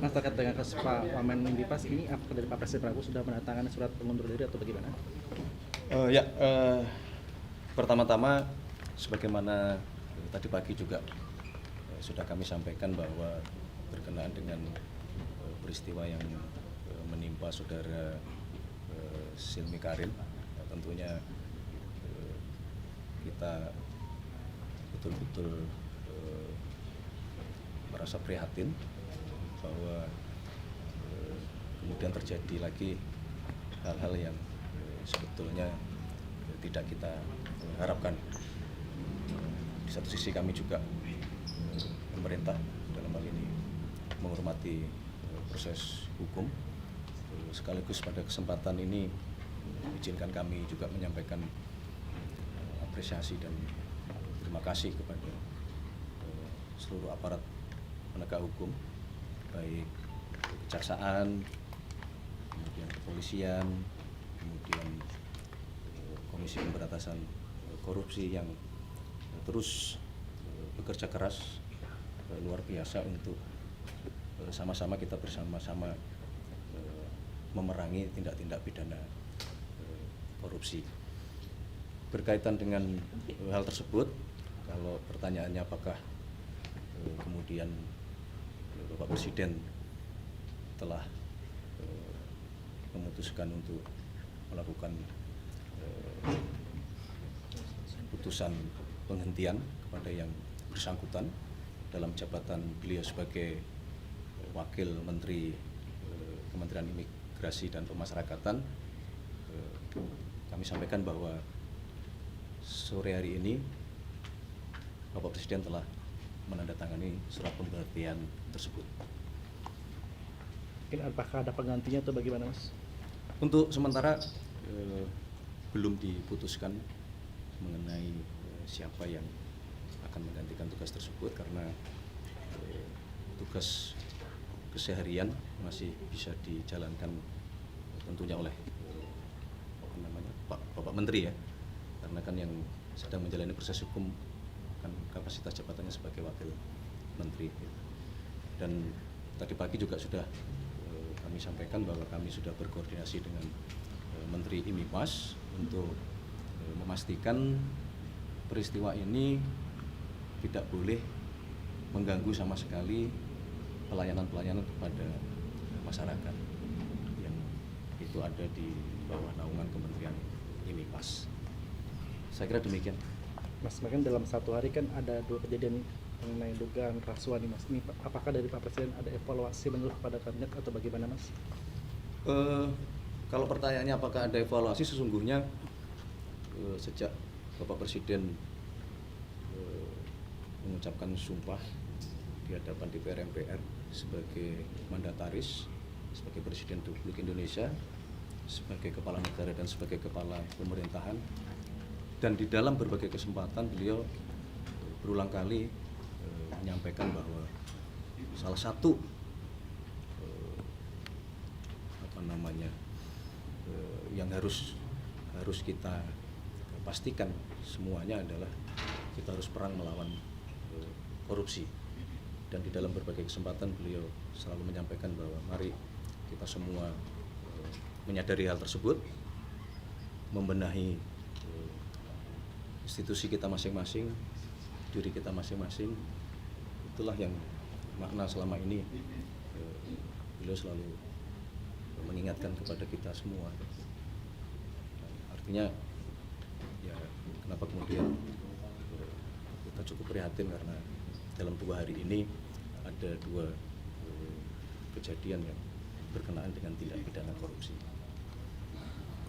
Mas, terkait dengan kasus Pak Wamen Indipas ini, apakah dari Pak Presiden Prabowo sudah menandatangani surat pengunduran diri atau bagaimana? Ya, pertama-tama sebagaimana tadi pagi juga sudah kami sampaikan bahwa berkenaan dengan peristiwa yang menimpa saudara Silmi Karim, tentunya kita betul-betul merasa prihatin bahwa kemudian terjadi lagi hal-hal yang sebetulnya tidak kita harapkan. Di satu sisi kami juga pemerintah dalam hal ini menghormati proses hukum, sekaligus pada kesempatan ini izinkan kami juga menyampaikan apresiasi dan terima kasih kepada seluruh aparat penegak hukum, baik kejaksaan, kemudian kepolisian, kemudian Komisi Pemberantasan Korupsi yang terus bekerja keras luar biasa untuk sama-sama kita bersama-sama memerangi tindak-tindak pidana korupsi. Berkaitan dengan hal tersebut, kalau pertanyaannya apakah kemudian Bapak Presiden telah memutuskan untuk melakukan putusan penghentian kepada yang bersangkutan dalam jabatan beliau sebagai Wakil Menteri Kementerian Imigrasi dan Pemasyarakatan, kami sampaikan bahwa sore hari ini Bapak Presiden telah menandatangani surat pemberhentian tersebut. Mungkin apakah ada penggantinya atau bagaimana, Mas? Untuk sementara belum diputuskan mengenai siapa yang akan menggantikan tugas tersebut, karena tugas keseharian masih bisa dijalankan tentunya oleh Bapak Menteri ya, karena kan yang sedang menjalani proses hukum kan kapasitas jabatannya sebagai Wakil Menteri. Dan tadi pagi juga sudah kami sampaikan bahwa kami sudah berkoordinasi dengan Menteri IMIPAS untuk memastikan peristiwa ini tidak boleh mengganggu sama sekali pelayanan-pelayanan kepada masyarakat yang itu ada di bawah naungan Kementerian IMIPAS. Saya kira demikian. Mas, bahkan dalam satu hari kan ada 2 kejadian mengenai dugaan rasuah nih, Mas. Ini apakah dari Pak Presiden ada evaluasi menurut kepada kabinet atau bagaimana, Mas? Kalau pertanyaannya apakah ada evaluasi, sesungguhnya sejak Bapak Presiden mengucapkan sumpah di hadapan DPR MPR sebagai mandataris, sebagai Presiden Republik Indonesia, sebagai kepala negara dan sebagai kepala pemerintahan, dan di dalam berbagai kesempatan beliau berulang kali menyampaikan bahwa salah satu yang harus kita pastikan semuanya adalah kita harus perang melawan korupsi. Dan di dalam berbagai kesempatan beliau selalu menyampaikan bahwa mari kita semua menyadari hal tersebut, membenahi institusi kita masing-masing, diri kita masing-masing. Itulah yang makna selama ini beliau selalu mengingatkan kepada kita semua. Artinya ya, kenapa kemudian kita cukup prihatin karena dalam 2 hari ini ada 2 kejadian yang berkenaan dengan tindak pidana korupsi.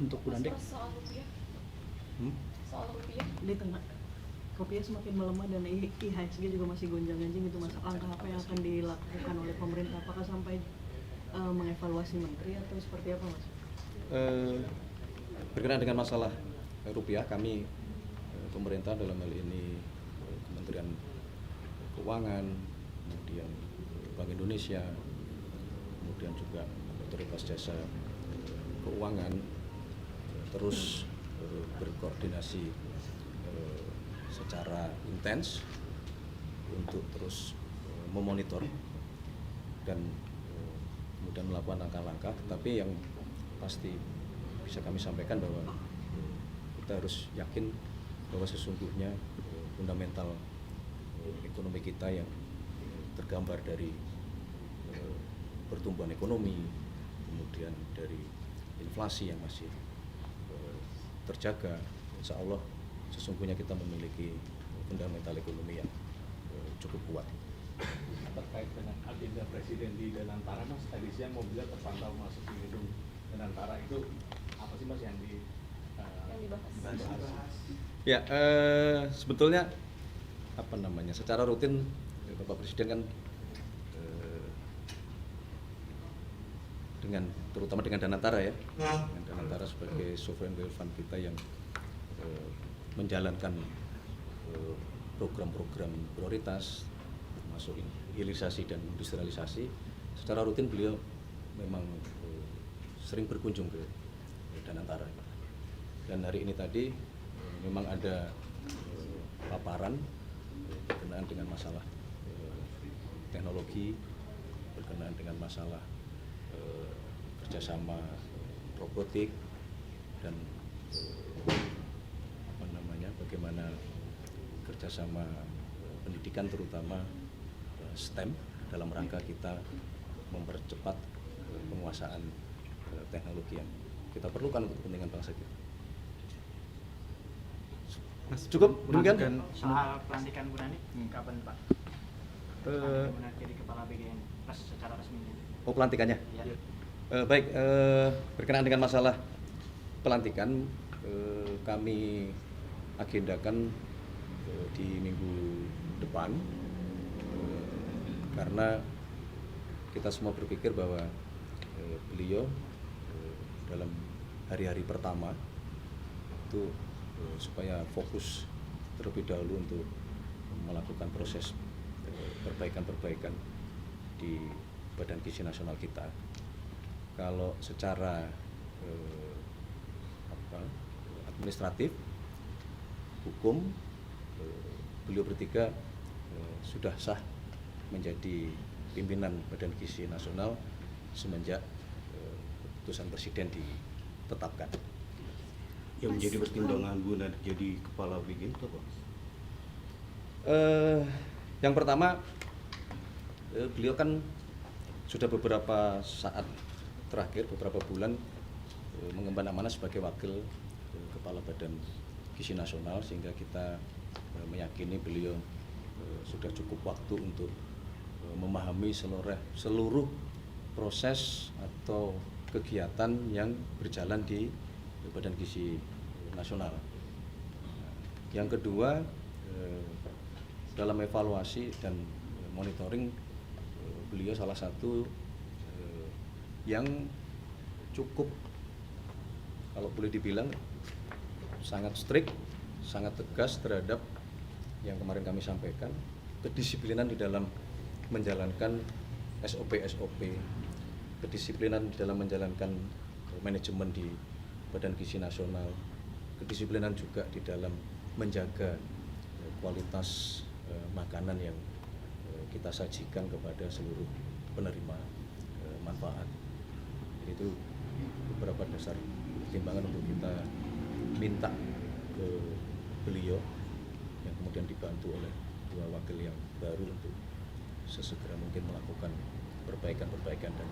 Untuk Bu Nandek, soal rupiah, soal rupiah di tengah rupiah semakin melemah dan IHSG juga masih gonjang-ganjing, itu Mas, langkah apa yang akan dilakukan oleh pemerintah? Apakah sampai mengevaluasi menteri atau seperti apa, Mas? Berkenaan dengan masalah rupiah, kami pemerintah dalam hal ini Kementerian Keuangan, kemudian Bank Indonesia, kemudian juga Otoritas Jasa Keuangan terus berkoordinasi secara intens untuk terus memonitor dan dan melakukan langkah-langkah, tetapi yang pasti bisa kami sampaikan bahwa kita harus yakin bahwa sesungguhnya fundamental ekonomi kita yang tergambar dari pertumbuhan ekonomi, kemudian dari inflasi yang masih terjaga, insya Allah sesungguhnya kita memiliki fundamental ekonomi yang cukup kuat. Terkait dengan agenda Presiden di Danantara, Mas, tadi siang mobilnya terpantau masuk di gedung Danantara, itu apa sih, Mas, yang dibahas? Ya, sebetulnya secara rutin Bapak Presiden kan terutama dengan Danantara ya, dengan Danantara sebagai sovereign wealth fund kita yang menjalankan program-program prioritas termasuk hilirisasi dan industrialisasi. Secara rutin beliau memang sering berkunjung ke Danantara. Dan hari ini tadi memang ada paparan berkenaan dengan masalah teknologi, berkenaan dengan masalah kerjasama robotik dan bagaimana kerjasama pendidikan terutama STEM dalam rangka kita mempercepat penguasaan teknologi yang kita perlukan untuk kepentingan bangsa kita. Mas, Cukup demikian. Soal pelantikan Bu Nani, kapan Pak? Benar jadi kepala BGN secara resminya. Oh, pelantikannya. Ya. Baik, berkenaan dengan masalah pelantikan, kami agendakan di minggu depan, karena kita semua berpikir bahwa beliau dalam hari-hari pertama itu supaya fokus terlebih dahulu untuk melakukan proses perbaikan-perbaikan di Badan Gizi Nasional kita. Kalau secara administratif, hukum, beliau bertiga sudah sah menjadi pimpinan Badan Gizi Nasional semenjak keputusan Presiden ditetapkan. Yang menjadi pertimbangan Bu Nani jadi kepala BGN itu apa? Yang pertama, beliau kan sudah beberapa saat terakhir, beberapa bulan mengemban amanah sebagai wakil kepala Badan Gizi Nasional, sehingga kita meyakini beliau sudah cukup waktu untuk memahami seluruh proses atau kegiatan yang berjalan di Badan Gizi Nasional. Yang kedua, dalam evaluasi dan monitoring, beliau salah satu yang cukup, kalau boleh dibilang, sangat strict, sangat tegas terhadap yang kemarin kami sampaikan, kedisiplinan di dalam menjalankan SOP, kedisiplinan di dalam menjalankan manajemen di Badan Gizi Nasional, kedisiplinan juga di dalam menjaga kualitas makanan yang kita sajikan kepada seluruh penerima manfaat. Itu beberapa dasar pertimbangan untuk kita minta ke beliau, yang kemudian dibantu oleh dua wakil yang baru untuk sesegera mungkin melakukan perbaikan-perbaikan dan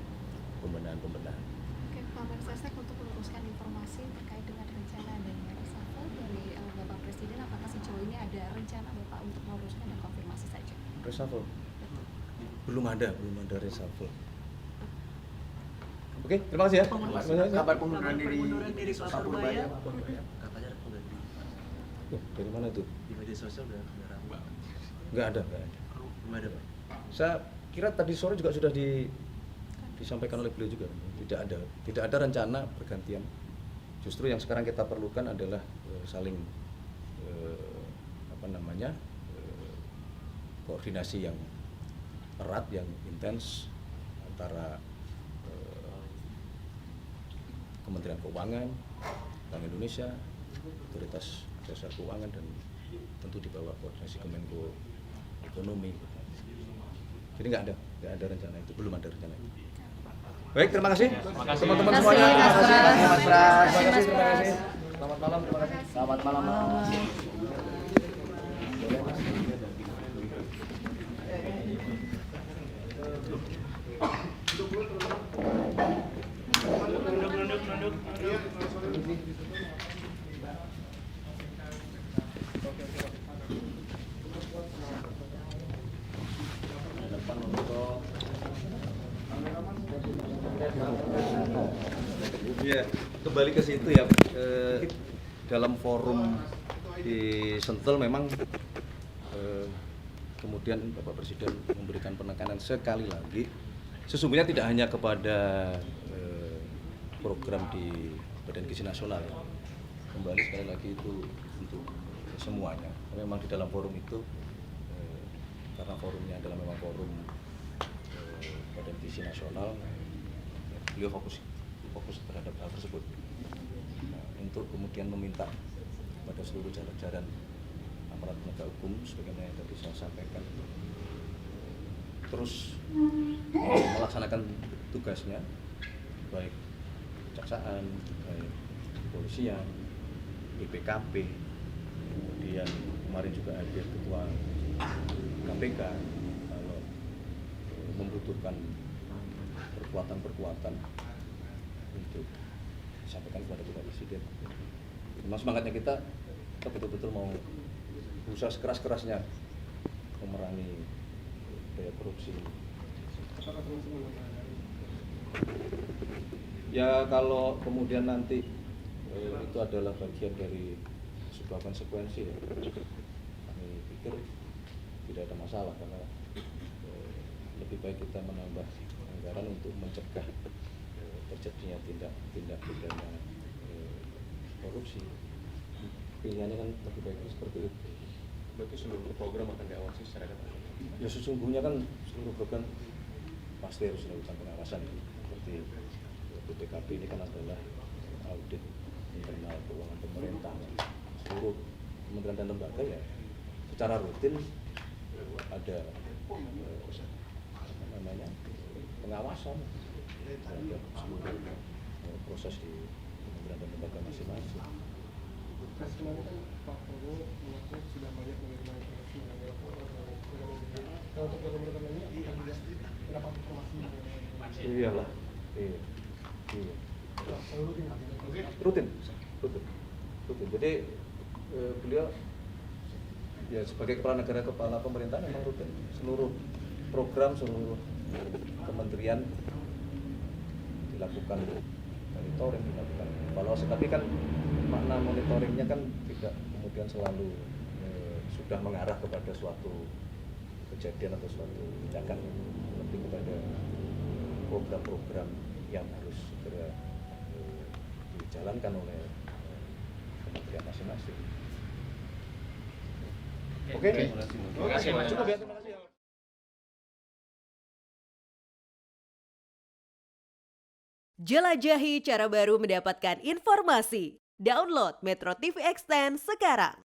pembenahan-pembenahan. Oke, Pak Mensesnek, untuk meluruskan informasi terkait dengan rencana adanya reshuffle dari Bapak Presiden, apakah sejauh ini ada rencana Bapak untuk meluruskan dan konfirmasi saja? Reshuffle? Belum ada reshuffle. Oke, terima kasih ya. Kabar pengunduran diri Pak Purbaya. Katanya ada pengunduran diri. Dari mana tuh? Di media sosial udah ramai. Nggak ada. Belum ada, Pak. Saya kira tadi sore juga sudah disampaikan oleh beliau juga. Tidak ada rencana pergantian. Justru yang sekarang kita perlukan adalah saling koordinasi yang erat, yang intens antara Kementerian Keuangan, Bank Indonesia, Otoritas Jasa Keuangan, dan tentu di bawah koordinasi Kemenko Ekonomi. Jadi nggak ada rencana itu, belum ada rencana itu. Baik, terima kasih teman-teman Terima semuanya. kasih, Mas Pras. Terima kasih, Terima kasih, terima Mas kasih. Pras. Selamat malam, terima kasih. Selamat malam. Ya, kembali ke situ ya. Dalam forum di Sentul memang Kemudian Bapak Presiden memberikan penekanan sekali lagi, sesungguhnya tidak hanya kepada program di Badan Gizi Nasional ya. Kembali sekali lagi itu untuk semuanya. Memang di dalam forum itu karena forumnya adalah memang forum Badan Gizi Nasional, beliau fokus terhadap hal tersebut. Nah, untuk kemudian meminta pada seluruh jajaran aparat penegak hukum sebagaimana yang tadi saya sampaikan terus melaksanakan tugasnya, baik kejaksaan, baik kepolisian, BPKP, kemudian kemarin juga hadir ketua KPK kalau membutuhkan perkuatan untuk disampaikan kepada Bapak Presiden. Memang semangatnya kita betul-betul mau berusaha sekeras-kerasnya memerangi daya korupsi. Ya kalau kemudian nanti itu adalah bagian dari sebuah konsekuensi ya, kami pikir tidak ada masalah karena lebih baik kita menambah anggaran untuk mencegah terjadinya tindak pidana korupsi. Pilihannya kan lebih baik seperti itu. Berarti seluruh program akan diawasi secara ketat? Ya sesungguhnya kan seluruh program pasti harus dilakukan pengawasan seperti BPKP ini kan adalah audit internal keuangan pemerintah, seluruh kementerian dan lembaga ya secara rutin ada pengawasan terhadap seluruh proses di kementerian dan lembaga masing-masing. Kemarin kan Pak Prabowo mengaku sudah banyak menerima informasi mengenai kalau untuk program ini akan dapat informasi mengenai Iyalah, iya. Rutin. Jadi beliau ya sebagai kepala negara, kepala pemerintahan memang rutin seluruh program, seluruh kementerian dilakukan monitoring, dilakukan evaluasi. Tapi kan makna monitoringnya kan tidak kemudian selalu sudah mengarah kepada suatu kejadian atau suatu tindakan, lebih kepada program-program yang harus segera dijalankan oleh kementerian masing-masing. Oke. Terima kasih, Mas. Cukup ya, terima kasih. Jelajahi cara baru mendapatkan informasi. Download Metro TV Extend sekarang.